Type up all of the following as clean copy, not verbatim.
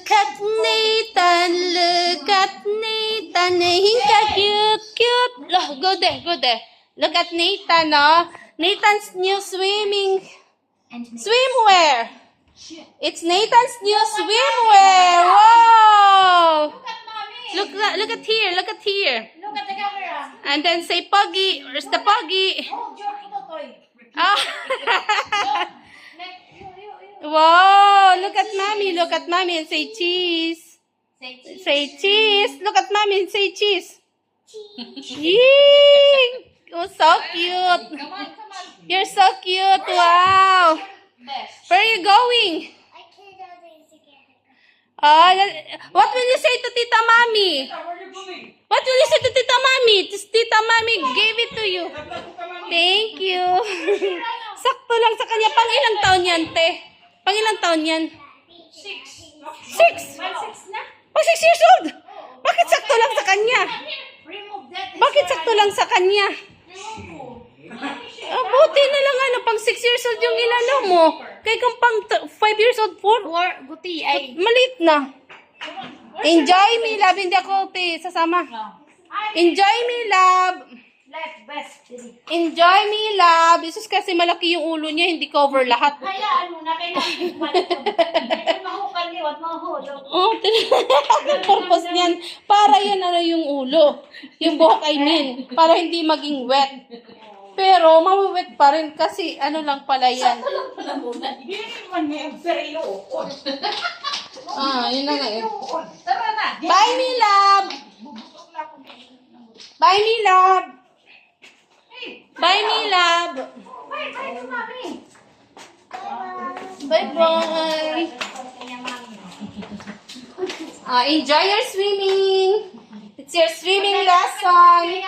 Look at Nathan. Look at Nathan. He's so cute, cute. Look, go there, go there. Look at Nathan, oh. Nathan's new swimwear. It's Nathan's new swimwear. Whoa! Look at here. Look at here. Look at the camera. And then say Puggy. Where's the Puggy? Oh, George, toy. Oh. You. Wow! Look at mommy. Look at mommy and say cheese. Say cheese. Say cheese. Look at mommy and say cheese. Yee! Oh, so cute. Come on. You're so cute. Wow. Best. Where are you going? What will you say to Tita Mami? Where are you going? What will you say to Tita Mami? Tita Mami gave it to you. Thank you. Sakto lang sa kanya. Pang ilang taon yan, te? Pang ilang taon yan? 6. 6 na? Oh, 6 years old. Bakit sakto lang sa kanya? Remove that. Bakit sakto lang sa kanya? Buti na lang pang 6 years old yung inano mo. Kaya kung pang 5 years old, 4. Guti ay. Malit na. Enjoy me, love. Hindi ako, te, sasama. Enjoy me, love. Left, best. Enjoy me, love. Jesus, kasi malaki yung ulo niya, hindi cover lahat. Hayaan mo na, kailangan balik ko. Ito mahukal niyo at mahulog. Oh, ang purpose niyan. Para yan, yung ulo. Yung buhok, I mean. Para hindi maging wet. Pero, mawawet pa rin kasi lang pala yan. Hindi naman niya ang sarili uod. Yun na nga eh. Tara na. Bye, me, love. Bye, me, love. Bye, me, love. Bye, to mami. Bye-bye. Enjoy your swimming. It's your swimming lesson.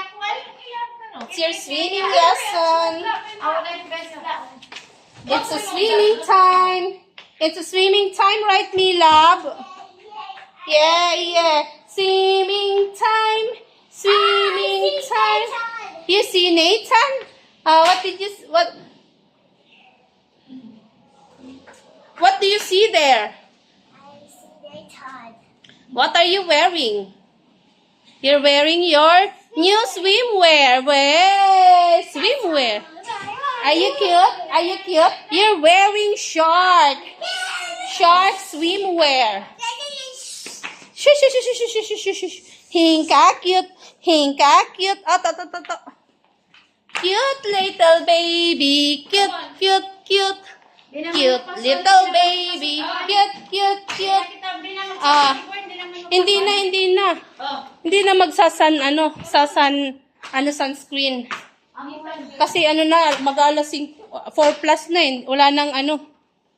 It's your swimming lesson. It's a swimming time. It's a swimming time, right, me love? Yeah. Swimming time. Swimming time. You see Nathan? What do you see there? What are you wearing? You're wearing your new swimwear. Swimwear. Are you cute? Are you cute? You're wearing short swimwear. Shush. Hinka cute. Oh, to. Cute little baby. Cute. Cute little baby. Cute. Hindi na. Hindi na sunscreen. Kasi mag-alas 4 plus na eh. Wala nang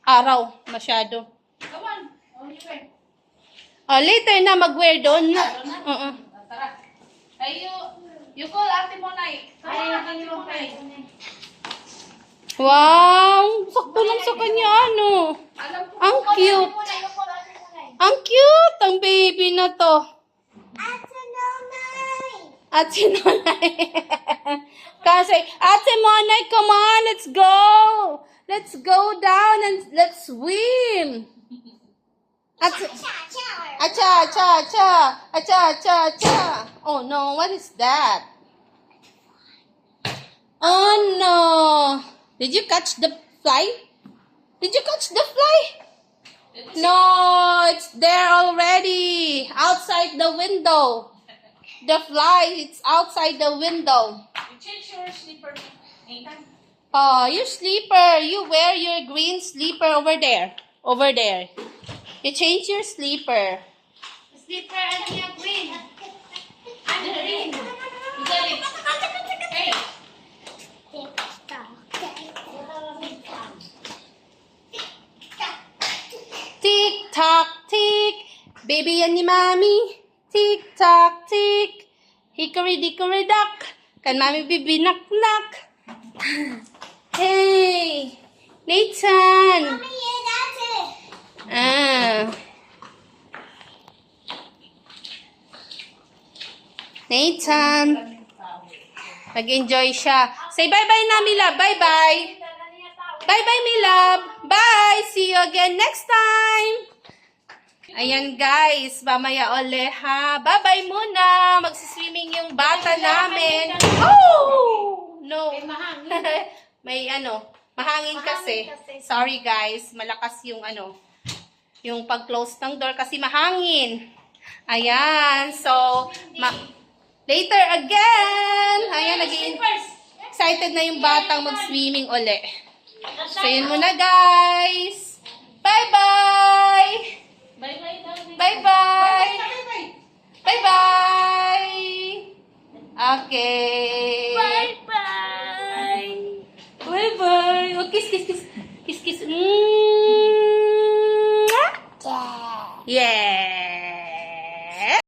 araw masyado. Later na mag-wear doon na. Tara. Ay, you call Ate Monay. Ate Monay. Wow! Sakto lang sa kanya, Ang cute. Ang cute! Ang baby na to. Ate Monay. Kasi, Ate Monay, come on, let's go! Let's go down and let's swim! Acha. Oh no, what is that? Oh no! Did you catch the fly? No, it's there already. Outside the window. The fly, it's outside the window. You change your slipper, Nathan. Oh, your slipper. You wear your green slipper over there. You change your slipper. Slipper and your green. I'm green. You got it. Hey. Tick tock tick. Baby yan ni Mami. Tick tock tick. Hickory dickory dock. Kan Mami bibi knock knock. Hey, Nathan. Nathan. Nag-enjoy siya. Say bye-bye na, Mila. Bye-bye. Bye-bye, Mila. Bye. See you again next time. Ayan guys, mamaya uli ha. Bye-bye muna. Magsiswimming yung bata namin. Oh! No. May mahangin. May mahangin kasi. Sorry guys, malakas yung yung pag-close ng door kasi mahangin. Ayan, so, later again. Ayan, excited na yung batang mag-swimming uli. So, yun muna guys. Bye-bye! Bye-bye daw. Bye-bye! Bye-bye! Okay. Bye-bye. Bye-bye. Oh, kiss, kiss, kiss. Kiss, kiss.